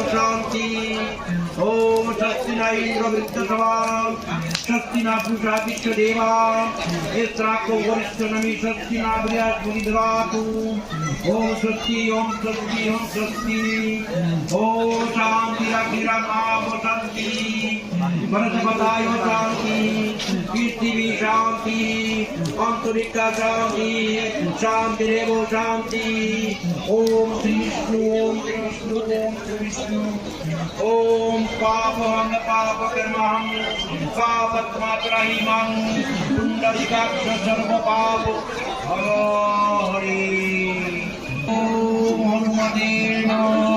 शांति। ओम स्वस्ति न इंद्र वृद्धसवाम स्वस्ति न पूषा विश्वदेवा इस्राको वरिष्ठ नमी स्वस्ति न बृहस्पति ददातु। ओम स्वस्ति ओम स्वस्ति ओम स्वस्ति। ओम शांति अखिरमाम शांति वनस्पताय शांति पृथ्वी शांति अंतरिक्षा शांति शांतिरेव शांति। ओम श्री विष्णु ओम श्री विष्णु ओम श्री विष्णु। ओम पापहं पापकर्महं पापत्मात्रहिमं पुण्डरीकाक्ष सर्वपाप हरे। ओम हनुमते नमः।